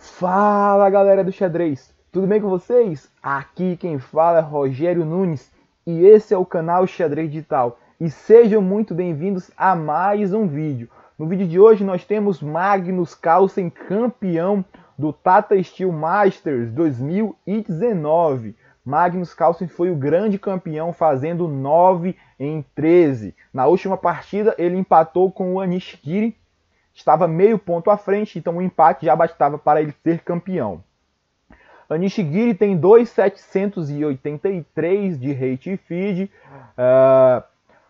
Fala galera do xadrez, tudo bem com vocês? Aqui quem fala é Rogério Nunes e esse é o canal Xadrez Digital. E sejam muito bem-vindos a mais um vídeo. No vídeo de hoje nós temos Magnus Carlsen, campeão do Tata Steel Masters 2019. Magnus Carlsen foi o grande campeão fazendo 9 em 13. Na última partida ele empatou com o Anish Giri. Estava meio ponto à frente, então o empate já bastava para ele ser campeão. Anish Giri tem 2.783 de rate e feed.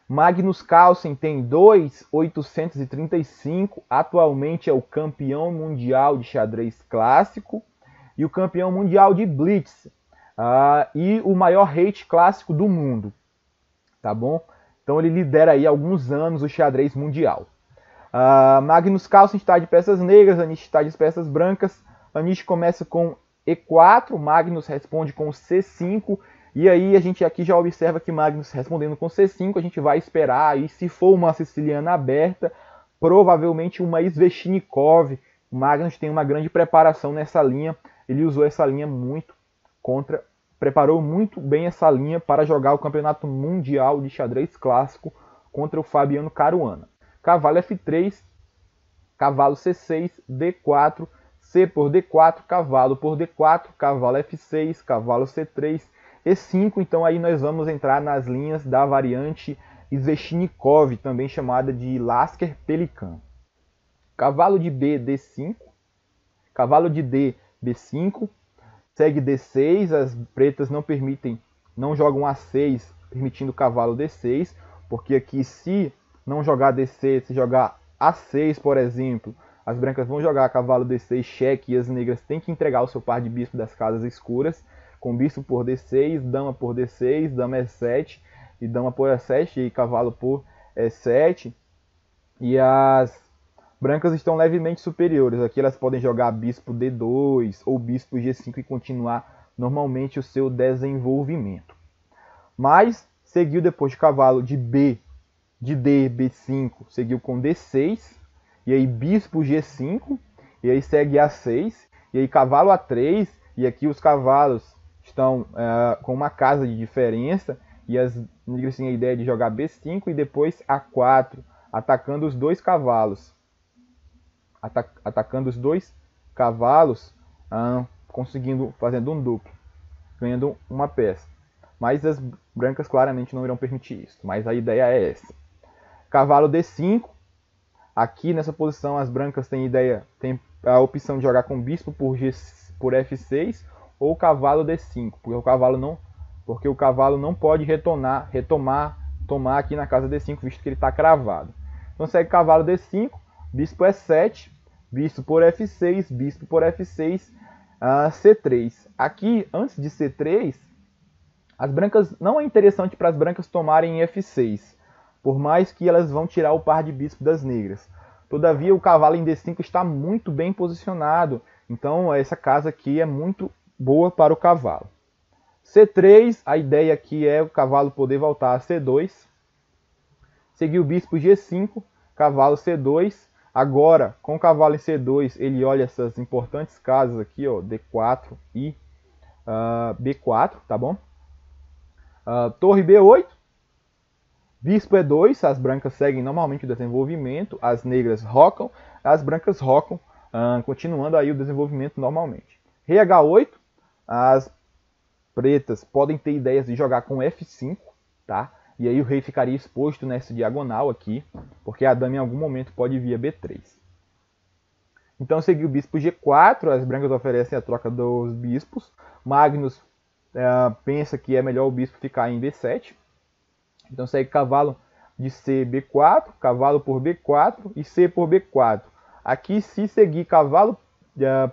Magnus Carlsen tem 2.835. Atualmente é o campeão mundial de xadrez clássico e o campeão mundial de Blitz. E o maior rate clássico do mundo. Tá bom? Então ele lidera aí há alguns anos o xadrez mundial. Magnus Carlsen está de peças negras, Anish está de peças brancas. Anish começa com E4, Magnus responde com C5. E aí a gente aqui já observa que Magnus respondendo com C5, a gente vai esperar aí, se for uma siciliana aberta, provavelmente uma Sveshnikov. O Magnus tem uma grande preparação nessa linha, ele usou essa linha muito preparou muito bem essa linha para jogar o campeonato mundial de xadrez clássico contra o Fabiano Caruana. Cavalo F3, cavalo C6, D4, C por D4, cavalo por D4, cavalo F6, cavalo C3, E5. Então aí nós vamos entrar nas linhas da variante Sveshnikov, também chamada de Lasker Pelikan. Cavalo de B, D5, cavalo de D, B5, segue D6, as pretas não jogam A6, permitindo o cavalo D6, porque aqui se não jogar D6, se jogar A6, por exemplo, as brancas vão jogar cavalo D6, cheque, e as negras têm que entregar o seu par de bispo das casas escuras, com bispo por D6, dama por D6, dama E7, e dama por E7, e cavalo por E7, e as brancas estão levemente superiores, aqui elas podem jogar bispo D2, ou bispo G5 e continuar normalmente o seu desenvolvimento. Mas seguiu depois de cavalo de B, de D, B5, seguiu com D6, e aí bispo G5, e aí segue A6, e aí cavalo A3, e aqui os cavalos estão com uma casa de diferença, e as negras têm a ideia de jogar B5 e depois A4, atacando os dois cavalos. Atacando os dois cavalos, fazendo um duplo, ganhando uma peça. Mas as brancas claramente não irão permitir isso, mas a ideia é essa. Cavalo D5, aqui nessa posição as brancas têm a opção de jogar com bispo por F6 ou cavalo D5, porque o cavalo não pode tomar aqui na casa D5, visto que ele está cravado. Então segue cavalo D5, bispo E7, bispo por F6, bispo por F6, C3. Aqui, antes de C3, as brancas não é interessante para as brancas tomarem F6, por mais que elas vão tirar o par de bispo das negras. Todavia, o cavalo em D5 está muito bem posicionado, então essa casa aqui é muito boa para o cavalo. C3, a ideia aqui é o cavalo poder voltar a C2. Seguiu o bispo G5, cavalo C2. Agora, com o cavalo em C2, ele olha essas importantes casas aqui, ó, D4 e B4, tá bom? Torre B8. Bispo E2, as brancas seguem normalmente o desenvolvimento, as negras rocam, as brancas rocam, continuando aí o desenvolvimento normalmente. Rei H8, as pretas podem ter ideias de jogar com F5, tá? E aí o rei ficaria exposto nessa diagonal aqui, porque a dama em algum momento pode vir a B3. Então seguiu o bispo G4, as brancas oferecem a troca dos bispos. Magnus pensa que é melhor o bispo ficar em B7. Então segue cavalo de C, B4, cavalo por B4 e C por B4. Aqui, se seguir cavalo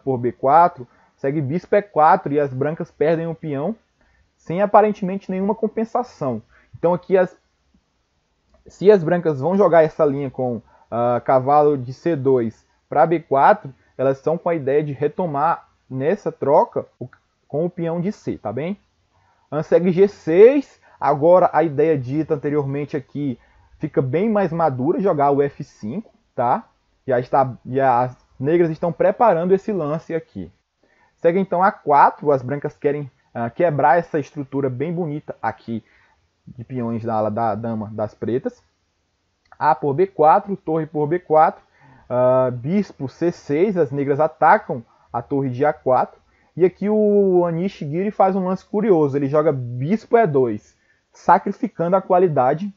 por B4, segue bispo E4 e as brancas perdem o peão sem aparentemente nenhuma compensação. Então aqui, se as brancas vão jogar essa linha com cavalo de C2 para B4, elas estão com a ideia de retomar nessa troca com o peão de C, tá bem? Segue G6. Agora a ideia dita anteriormente aqui fica bem mais madura, jogar o F5, tá? negras estão preparando esse lance aqui. Segue então A4, as brancas querem quebrar essa estrutura bem bonita aqui de peões da ala da dama das pretas. A por B4, torre por B4, bispo C6, as negras atacam a torre de A4. E aqui o Nishigiri faz um lance curioso, ele joga bispo E2, sacrificando a qualidade.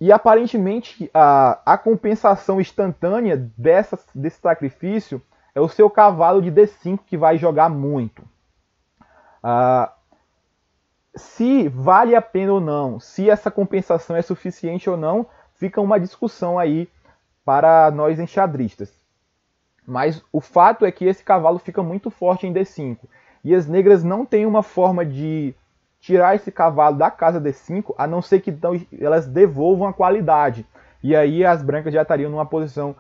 E aparentemente a compensação instantânea desse sacrifício é o seu cavalo de D5 que vai jogar muito. Se vale a pena ou não, se essa compensação é suficiente ou não, fica uma discussão aí para nós enxadristas. Mas o fato é que esse cavalo fica muito forte em D5. E as negras não têm uma forma de tirar esse cavalo da casa D5, a não ser que elas devolvam a qualidade. E aí as brancas já estariam numa posição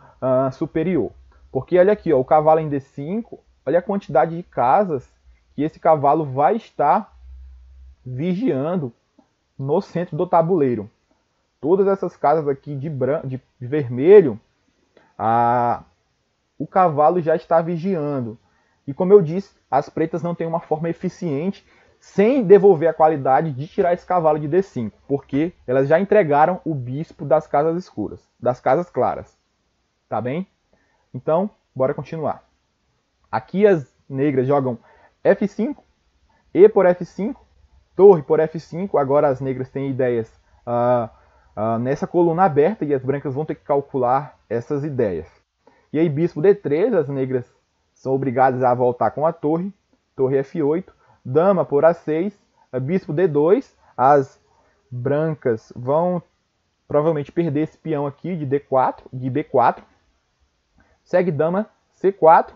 superior. Porque olha aqui, ó, o cavalo em D5, olha a quantidade de casas que esse cavalo vai estar vigiando no centro do tabuleiro. Todas essas casas aqui de vermelho, o cavalo já está vigiando. E como eu disse, as pretas não têm uma forma eficiente, sem devolver a qualidade, de tirar esse cavalo de D5, porque elas já entregaram o bispo das casas escuras, das casas claras. Tá bem? Então, bora continuar. Aqui as negras jogam F5, E por F5, torre por F5. Agora as negras têm ideias nessa coluna aberta e as brancas vão ter que calcular essas ideias. E aí bispo D3, as negras são obrigadas a voltar com a torre, torre F8, dama por A6, bispo D2, as brancas vão provavelmente perder esse peão aqui de D4, de B4, segue dama C4,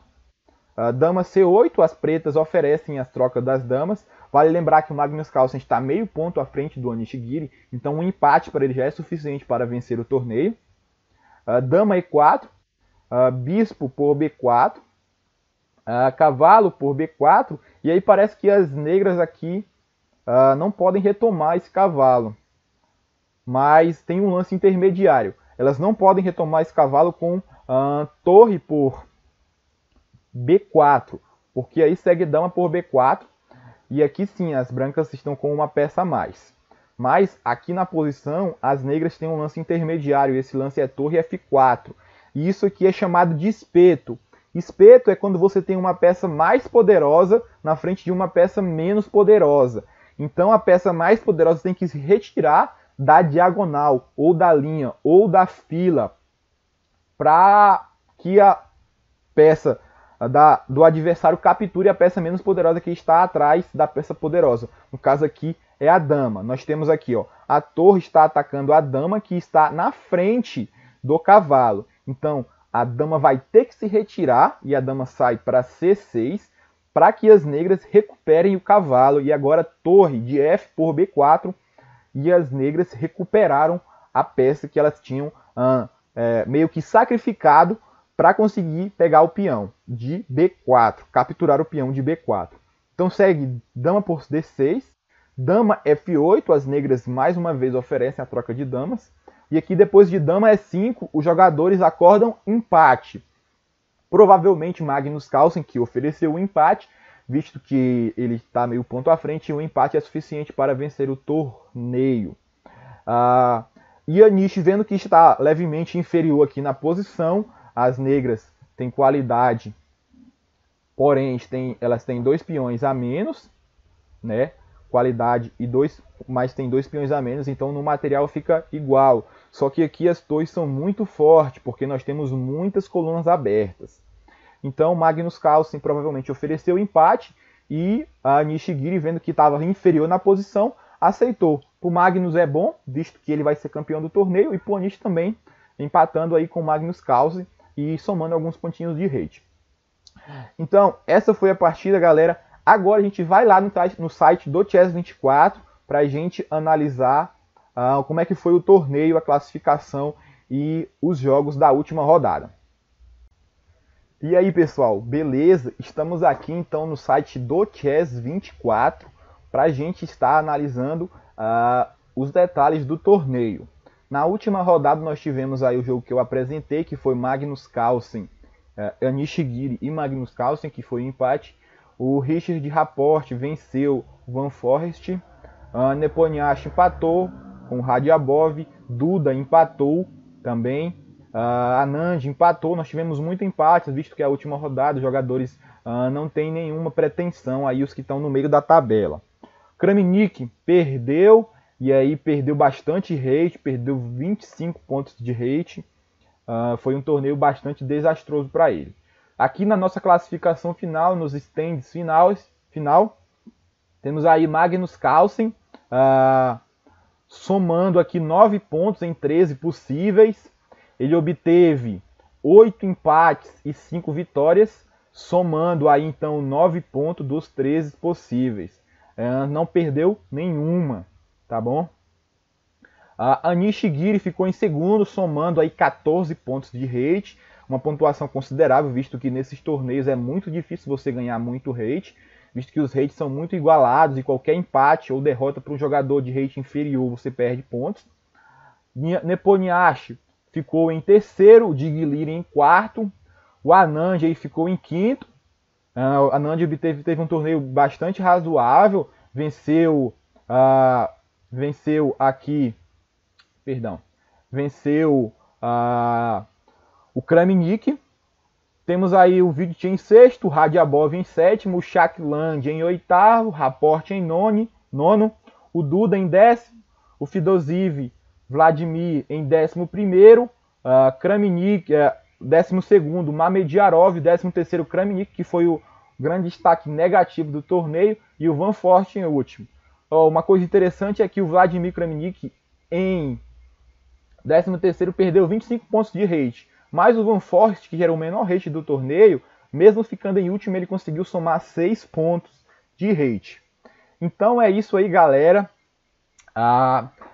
dama C8, as pretas oferecem as trocas das damas. Vale lembrar que o Magnus Carlsen está meio ponto à frente do Nishigiri, então um empate para ele já é suficiente para vencer o torneio. Dama E4, bispo por B4, cavalo por B4, e aí parece que as negras aqui não podem retomar esse cavalo. Mas tem um lance intermediário. Elas não podem retomar esse cavalo com torre por B4, porque aí segue dama por B4, e aqui sim as brancas estão com uma peça a mais. Mas aqui na posição as negras têm um lance intermediário, e esse lance é torre F4. E isso aqui é chamado de espeto. Espeto é quando você tem uma peça mais poderosa na frente de uma peça menos poderosa. Então a peça mais poderosa tem que se retirar da diagonal, ou da linha, ou da fila, para que a peça do adversário capture a peça menos poderosa que está atrás da peça poderosa. No caso aqui é a dama. Nós temos aqui, ó, a torre está atacando a dama que está na frente do cavalo. Então a dama vai ter que se retirar e a dama sai para C6 para que as negras recuperem o cavalo. E agora torre de F por B4 e as negras recuperaram a peça que elas tinham meio que sacrificado para conseguir pegar o peão de B4, capturar o peão de B4. Então segue dama por D6, dama F8, as negras mais uma vez oferecem a troca de damas. E aqui depois de dama E5, os jogadores acordam empate. Provavelmente Magnus Carlsen, que ofereceu o empate, visto que ele está meio ponto à frente, e o empate é suficiente para vencer o torneio. E a Nishi, vendo que está levemente inferior aqui na posição, as negras têm qualidade, porém elas têm 2 peões a menos, né? Qualidade e mas tem 2 peões a menos, então no material fica igual. Só que aqui as torres são muito fortes, porque nós temos muitas colunas abertas. Então Magnus Carlsen provavelmente ofereceu empate e a Nishigiri, vendo que estava inferior na posição, aceitou. Para o Magnus é bom, visto que ele vai ser campeão do torneio, e para o Nishi também, empatando aí com o Magnus Carlsen e somando alguns pontinhos de rate. Então, essa foi a partida, galera. Agora a gente vai lá no site do Chess24 para a gente analisar como é que foi o torneio, a classificação e os jogos da última rodada. E aí, pessoal, beleza? Estamos aqui então no site do Chess24 para a gente estar analisando os detalhes do torneio. Na última rodada nós tivemos aí o jogo que eu apresentei, que foi Magnus Carlsen, Nishigiri e Magnus Carlsen, que foi um empate. O Richard Rapport venceu o Van Forest, Nepomniachtchi empatou com o Radiabov, Duda empatou também, Anand empatou. Nós tivemos muito empate, visto que é a última rodada, os jogadores não têm nenhuma pretensão aí, os que estão no meio da tabela. Kramnik perdeu, e aí perdeu bastante rate, perdeu 25 pontos de rate. Foi um torneio bastante desastroso para ele. Aqui na nossa classificação final, nos stands final, temos aí Magnus Carlsen, somando aqui 9 pontos em 13 possíveis. Ele obteve 8 empates e 5 vitórias, somando aí então 9 pontos dos 13 possíveis. Não perdeu nenhuma, tá bom? A Nishigiri ficou em segundo, somando aí 14 pontos de rate, uma pontuação considerável, visto que nesses torneios é muito difícil você ganhar muito rate, visto que os rates são muito igualados e qualquer empate ou derrota para um jogador de rate inferior você perde pontos. Nepomniachtchi ficou em terceiro, o Digliri em quarto, o Anand aí ficou em quinto. O Anand teve um torneio bastante razoável, venceu o Kramnik. Temos aí o Vidit em sexto, o Radiabov em sétimo, o Shackland em oitavo, Rapport em nono, o Duda em décimo, o Fedosiv Vladimir em 11º, Kramnik, 12º, Mamediarov, 13º Kramnik, que foi o grande destaque negativo do torneio, e o Van Forest em último. Uma coisa interessante é que o Vladimir Kramnik em 13º perdeu 25 pontos de rate, mas o Van Forest, que era o menor rate do torneio, mesmo ficando em último, ele conseguiu somar 6 pontos de rate. Então é isso aí, galera.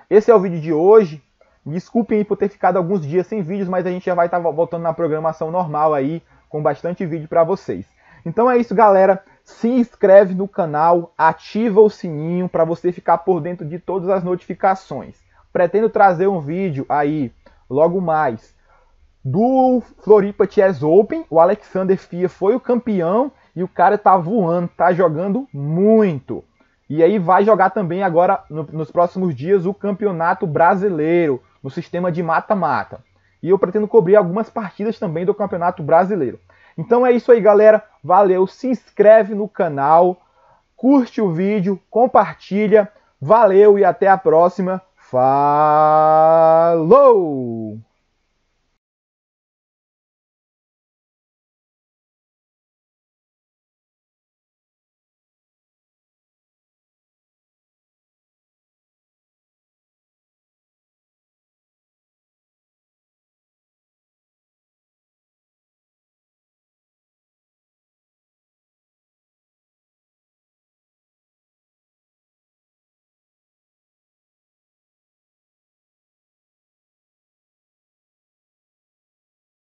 Esse é o vídeo de hoje. Desculpem aí por ter ficado alguns dias sem vídeos, mas a gente já vai estar voltando na programação normal aí, com bastante vídeo para vocês. Então é isso, galera. Se inscreve no canal, ativa o sininho para você ficar por dentro de todas as notificações. Pretendo trazer um vídeo aí, logo mais, do Floripa Chess Open. O Alexander Fia foi o campeão e o cara tá voando, tá jogando muito. E aí vai jogar também agora, nos próximos dias, o Campeonato Brasileiro, no sistema de mata-mata. E eu pretendo cobrir algumas partidas também do Campeonato Brasileiro. Então é isso aí, galera. Valeu, se inscreve no canal, curte o vídeo, compartilha. Valeu e até a próxima. Falou!